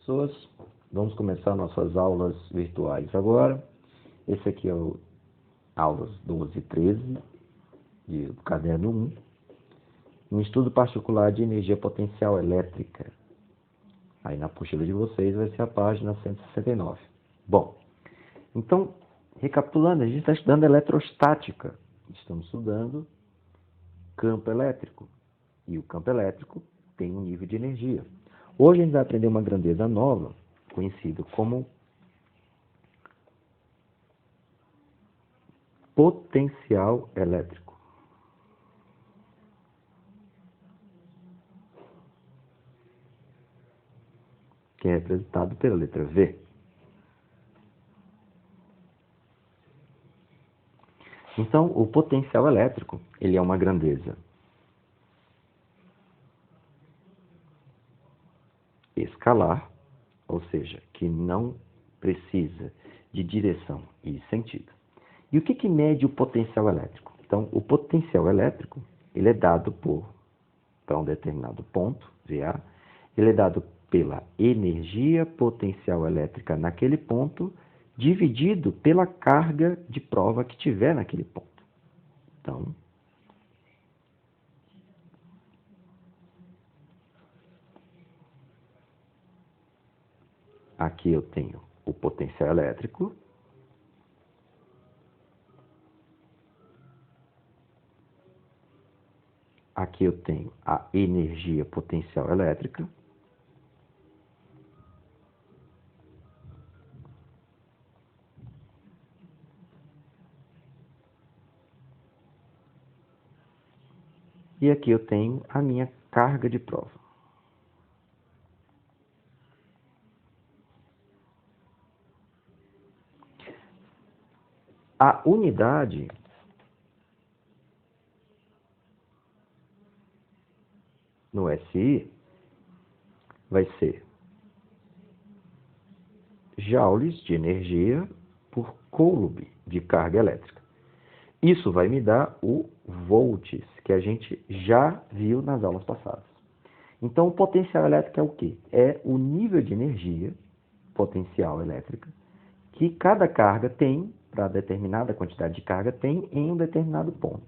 Pessoas, vamos começar nossas aulas virtuais agora. Esse aqui é o aulas 12 e 13 do caderno 1. Um estudo particular de energia potencial elétrica. Aí na apostila de vocês vai ser a página 169. Bom, então, recapitulando, a gente está estudando eletrostática. Estamos estudando campo elétrico. E o campo elétrico tem um nível de energia. Hoje a gente vai aprender uma grandeza nova, conhecida como potencial elétrico. Que é representado pela letra V. Então, o potencial elétrico, ele é uma grandeza escalar, ou seja, que não precisa de direção e sentido. E o que mede o potencial elétrico? Então, o potencial elétrico, ele é dado para um determinado ponto, VA, ele é dado pela energia potencial elétrica naquele ponto, dividido pela carga de prova que tiver naquele ponto. Então, aqui eu tenho o potencial elétrico. Aqui eu tenho a energia potencial elétrica. E aqui eu tenho a minha carga de prova. A unidade no SI vai ser joules de energia por coulomb de carga elétrica. Isso vai me dar o volts, que a gente já viu nas aulas passadas. Então, o potencial elétrico é o quê? É o nível de energia potencial elétrica que cada carga tem, para determinada quantidade de carga, tem em um determinado ponto.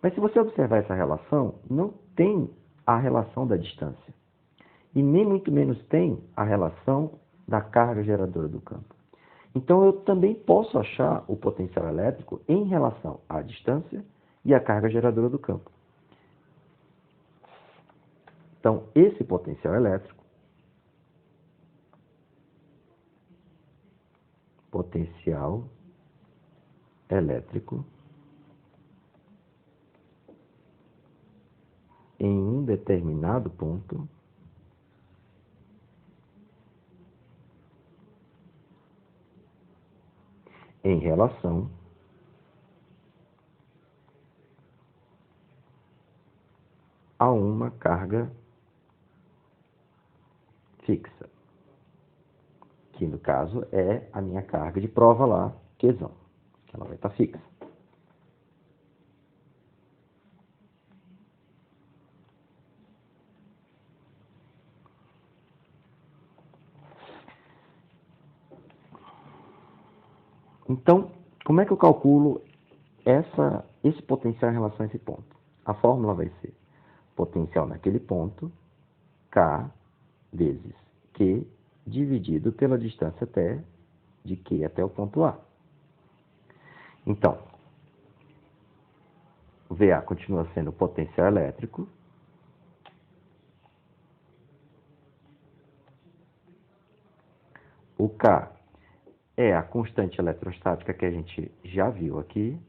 Mas se você observar essa relação, não tem a relação da distância. E nem muito menos tem a relação da carga geradora do campo. Então, eu também posso achar o potencial elétrico em relação à distância e à carga geradora do campo. Então, esse potencial elétrico, em um determinado ponto, em relação a uma carga fixa, que no caso é a minha carga de prova lá, Qzão, que ela vai estar fixa. Então, como é que eu calculo esse potencial em relação a esse ponto? A fórmula vai ser potencial naquele ponto, K vezes Q, dividido pela distância de Q até o ponto A. Então, o VA continua sendo o potencial elétrico. O K é a constante eletrostática que a gente já viu aqui.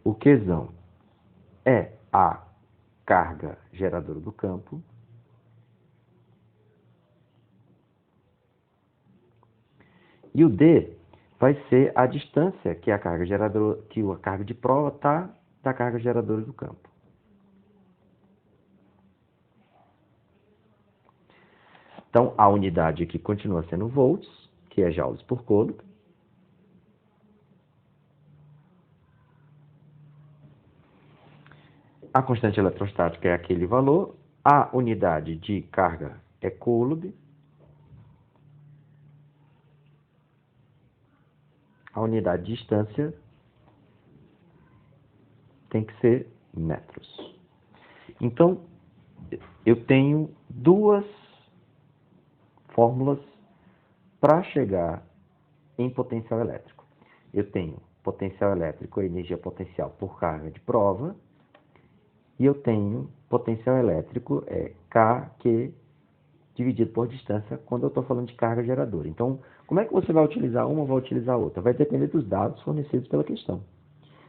O Qzão é a carga geradora do campo. E o D vai ser a distância que a carga geradora, que a carga de prova está da carga geradora do campo. Então, a unidade aqui continua sendo volts, que é joules por coulomb. A constante eletrostática é aquele valor, a unidade de carga é coulomb, a unidade de distância tem que ser metros. Então, eu tenho duas fórmulas para chegar em potencial elétrico. Eu tenho potencial elétrico, energia potencial por carga de prova, e eu tenho potencial elétrico, KQ, dividido por distância, quando eu estou falando de carga geradora. Então, como é que você vai utilizar uma ou vai utilizar a outra? Vai depender dos dados fornecidos pela questão.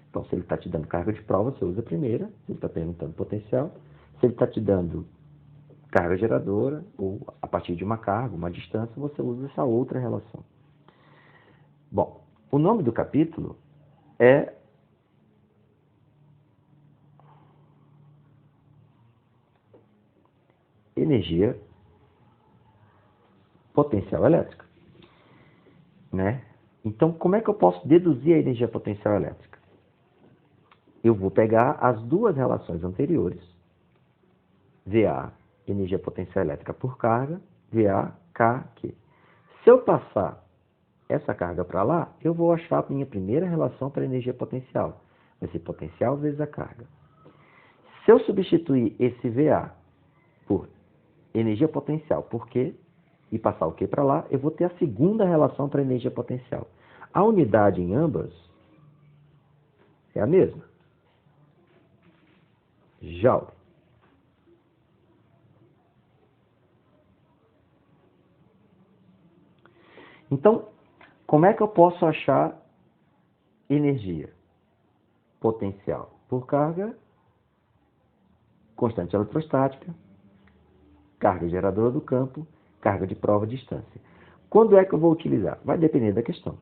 Então, se ele está te dando carga de prova, você usa a primeira. Se ele está perguntando potencial. Se ele está te dando carga geradora, ou a partir de uma carga, uma distância, você usa essa outra relação. Bom, o nome do capítulo é energia potencial elétrica, né? Então, como é que eu posso deduzir a energia potencial elétrica? Eu vou pegar as duas relações anteriores, VA, energia potencial elétrica por carga, VA, KQ. Se eu passar essa carga para lá, eu vou achar a minha primeira relação para energia potencial. Vai ser potencial vezes a carga. Se eu substituir esse VA por energia potencial por Q e passar o Q para lá, eu vou ter a segunda relação para energia potencial. A unidade em ambas é a mesma. Joule. Então, como é que eu posso achar energia potencial por carga, constante eletrostática, carga geradora do campo, carga de prova, distância. Quando é que eu vou utilizar? Vai depender da questão.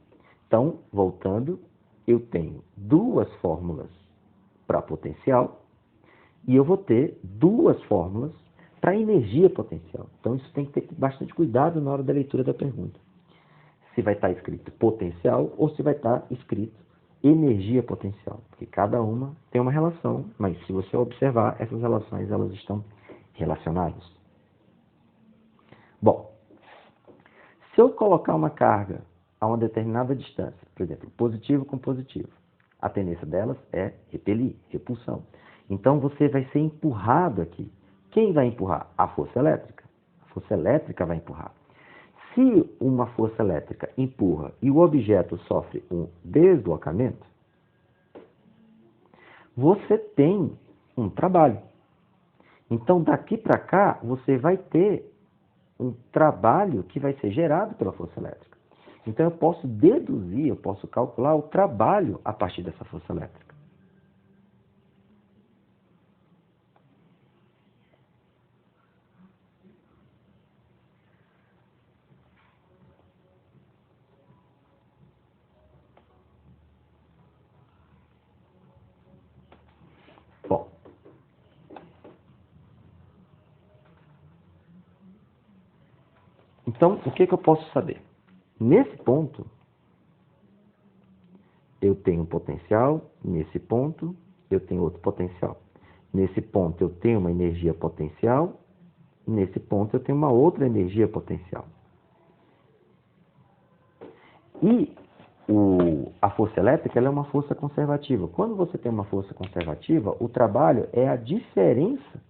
Então, voltando, eu tenho duas fórmulas para potencial e eu vou ter duas fórmulas para energia potencial. Então, isso tem que ter bastante cuidado na hora da leitura da pergunta. Se vai estar escrito potencial ou se vai estar escrito energia potencial, porque cada uma tem uma relação, mas se você observar, essas relações elas estão relacionadas. Bom, se eu colocar uma carga a uma determinada distância, por exemplo, positivo com positivo, a tendência delas é repelir, repulsão. Então você vai ser empurrado aqui. Quem vai empurrar? A força elétrica. A força elétrica vai empurrar. Se uma força elétrica empurra e o objeto sofre um deslocamento, você tem um trabalho. Então, daqui para cá, você vai ter um trabalho que vai ser gerado pela força elétrica. Então, eu posso deduzir, eu posso calcular o trabalho a partir dessa força elétrica. Bom, então, o que eu posso saber? Nesse ponto, eu tenho um potencial, nesse ponto, eu tenho outro potencial. Nesse ponto, eu tenho uma energia potencial, nesse ponto, eu tenho uma outra energia potencial. E a força elétrica ela é uma força conservativa. Quando você tem uma força conservativa, o trabalho é a diferença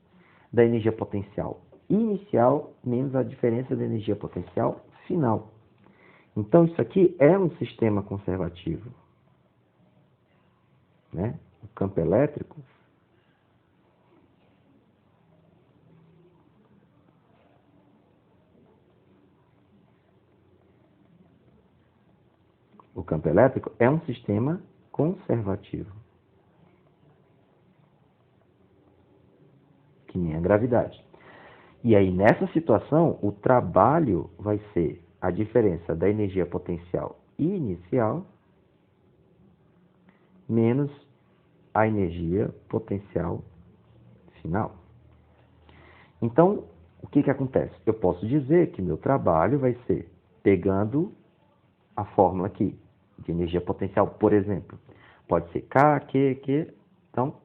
da energia potencial inicial menos a diferença da energia potencial final. Então, isso aqui é um sistema conservativo, né? O campo elétrico é um sistema conservativo, que nem a gravidade. E aí, nessa situação, o trabalho vai ser a diferença da energia potencial inicial menos a energia potencial final. Então, o que acontece? Eu posso dizer que meu trabalho vai ser pegando a fórmula aqui de energia potencial, por exemplo. Pode ser K, Q, Q. Então,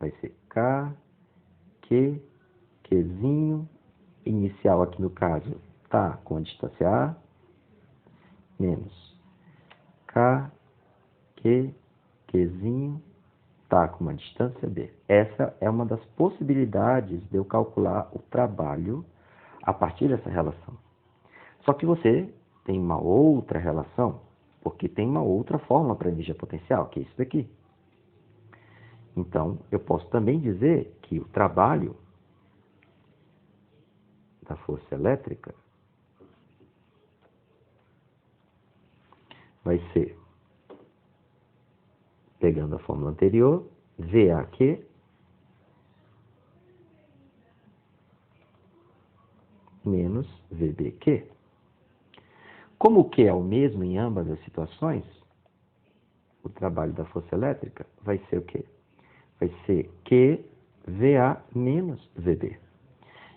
vai ser K, Q, Qzinho, inicial aqui no caso está com a distância A, menos K, Q, Qzinho, está com uma distância B. Essa é uma das possibilidades de eu calcular o trabalho a partir dessa relação. Só que você tem uma outra relação, porque tem uma outra fórmula para energia potencial, que é isso daqui. Então, eu posso também dizer que o trabalho da força elétrica vai ser, pegando a fórmula anterior, VAQ menos VBQ. Como o Q é o mesmo em ambas as situações, o trabalho da força elétrica vai ser o quê? Vai ser QVA menos VB.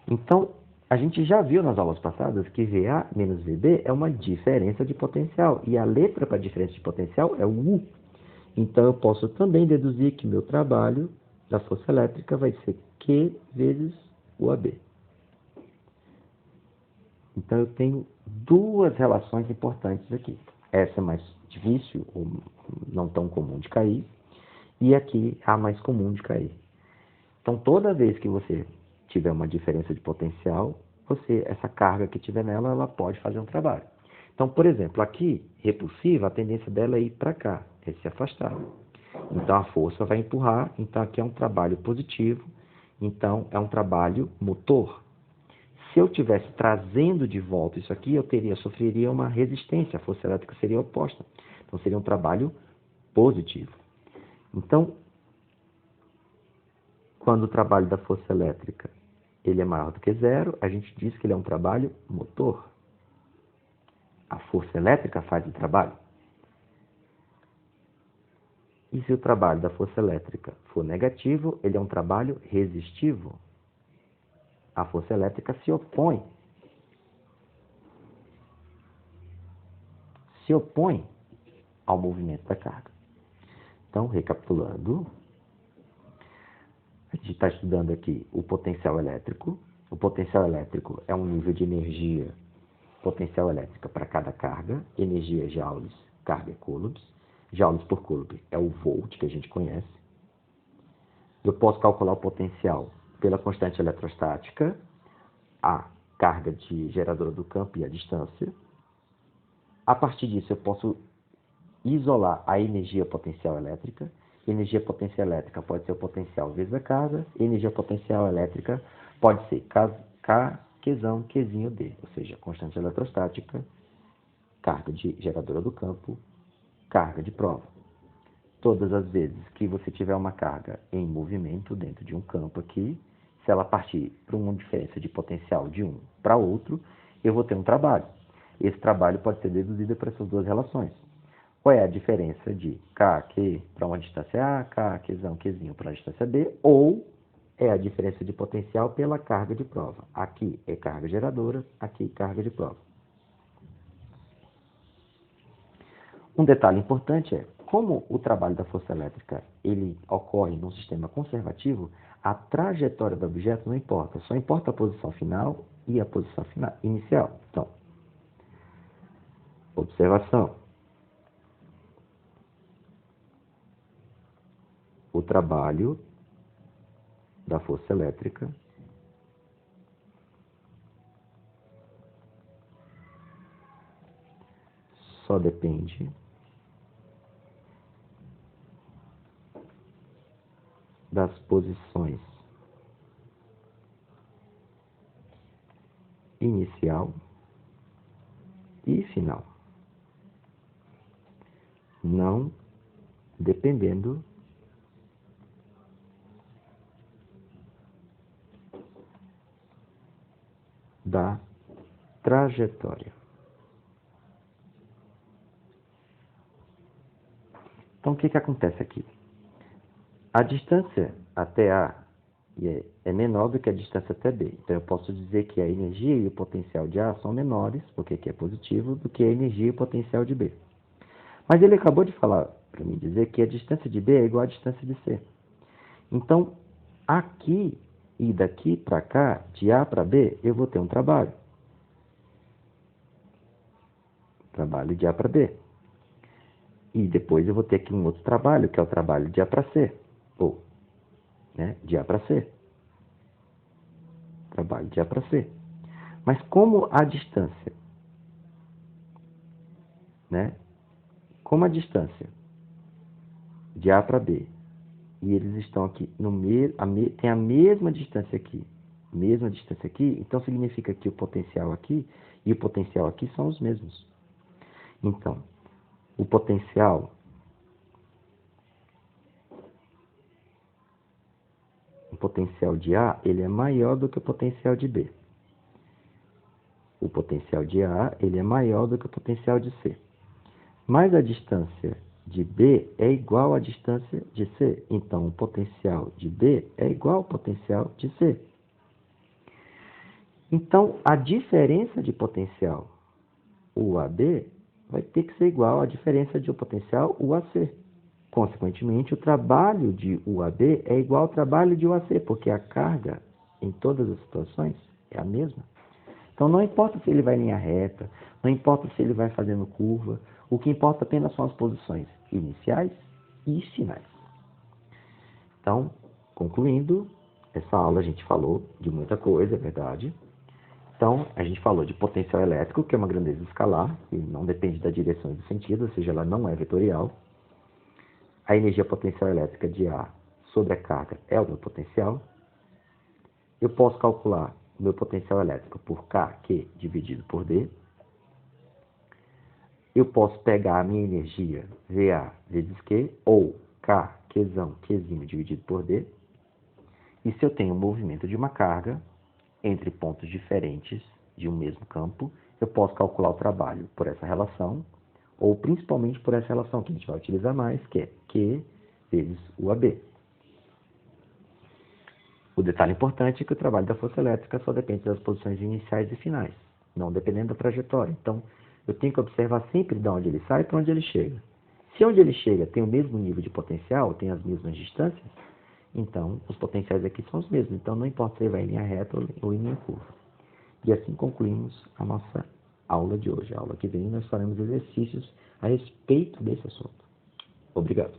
Então, a gente já viu nas aulas passadas que VA menos VB é uma diferença de potencial. E a letra para diferença de potencial é o U. Então, eu posso também deduzir que meu trabalho da força elétrica vai ser Q vezes UAB. Então, eu tenho duas relações importantes aqui. Essa é mais difícil, ou não tão comum de cair, e aqui a mais comum de cair. Então, toda vez que você tiver uma diferença de potencial, essa carga que tiver nela, ela pode fazer um trabalho. Então, por exemplo, aqui, repulsiva, a tendência dela é ir para cá, é se afastar. Então, a força vai empurrar, então aqui é um trabalho positivo, então é um trabalho motor. Se eu estivesse trazendo de volta isso aqui, eu sofreria uma resistência, a força elétrica seria oposta. Então, seria um trabalho positivo. Então, quando o trabalho da força elétrica ele é maior do que zero, a gente diz que ele é um trabalho motor. A força elétrica faz o trabalho. E se o trabalho da força elétrica for negativo, ele é um trabalho resistivo. A força elétrica se opõe ao movimento da carga. Então, recapitulando, a gente está estudando aqui o potencial elétrico. O potencial elétrico é um nível de energia potencial elétrica para cada carga. Energia é joules, carga é coulombs. Joules por coulomb é o volt que a gente conhece. Eu posso calcular o potencial pela constante eletrostática, a carga de geradora do campo e a distância. A partir disso, eu posso isolar a energia potencial elétrica. Energia potencial elétrica pode ser o potencial vezes a carga. Energia potencial elétrica pode ser K, Qzão, Qzinho D, ou seja, constante eletrostática, carga de geradora do campo, carga de prova. Todas as vezes que você tiver uma carga em movimento dentro de um campo aqui, se ela partir para uma diferença de potencial de um para outro, eu vou ter um trabalho. Esse trabalho pode ser deduzido por essas duas relações. Qual é a diferença de K, Q para uma distância A, K, Qzão, Qzinho para uma distância B, ou é a diferença de potencial pela carga de prova. Aqui é carga geradora, aqui carga de prova. Um detalhe importante é, como o trabalho da força elétrica ele ocorre num sistema conservativo, a trajetória do objeto não importa, só importa a posição final e a posição inicial. Então, observação. O trabalho da força elétrica só depende das posições inicial e final, não dependendo da trajetória. Então, o que acontece aqui? A distância até A é menor do que a distância até B. Então, eu posso dizer que a energia e o potencial de A são menores, porque aqui é positivo, do que a energia e o potencial de B. Mas ele acabou de falar para mim dizer que a distância de B é igual à distância de C. Então, aqui e daqui para cá, de A para B, eu vou ter um trabalho. Trabalho de A para B. E depois eu vou ter aqui um outro trabalho, que é o trabalho de A para C. Ou, né, de A para C. Trabalho de A para C. Mas como a distância, né? Como a distância de A para B, e eles estão aqui tem a mesma distância aqui, então significa que o potencial aqui e o potencial aqui são os mesmos. Então, o potencial de A, ele é maior do que o potencial de B. O potencial de A, ele é maior do que o potencial de C. Mas a distância de B é igual à distância de C. Então, o potencial de B é igual ao potencial de C. Então, a diferença de potencial UAB vai ter que ser igual à diferença de potencial UAC. Consequentemente, o trabalho de UAB é igual ao trabalho de UAC, porque a carga em todas as situações é a mesma. Então, não importa se ele vai em linha reta, não importa se ele vai fazendo curva, o que importa apenas são as posições iniciais e finais. Então, concluindo, essa aula a gente falou de muita coisa, é verdade. Então, a gente falou de potencial elétrico, que é uma grandeza escalar, e não depende da direção e do sentido, ou seja, ela não é vetorial. A energia potencial elétrica de A sobre a carga é o meu potencial. Eu posso calcular o meu potencial elétrico por Q dividido por D. Eu posso pegar a minha energia VA vezes Q, ou Qzinho dividido por D. E se eu tenho um movimento de uma carga entre pontos diferentes de um mesmo campo, eu posso calcular o trabalho por essa relação, ou principalmente por essa relação que a gente vai utilizar mais, que é Q vezes UAB. O detalhe importante é que o trabalho da força elétrica só depende das posições iniciais e finais, não dependendo da trajetória. Então, eu tenho que observar sempre de onde ele sai e para onde ele chega. Se onde ele chega tem o mesmo nível de potencial, tem as mesmas distâncias, então os potenciais aqui são os mesmos. Então, não importa se ele vai em linha reta ou em linha curva. E assim concluímos a nossa aula de hoje. A aula que vem nós faremos exercícios a respeito desse assunto. Obrigado.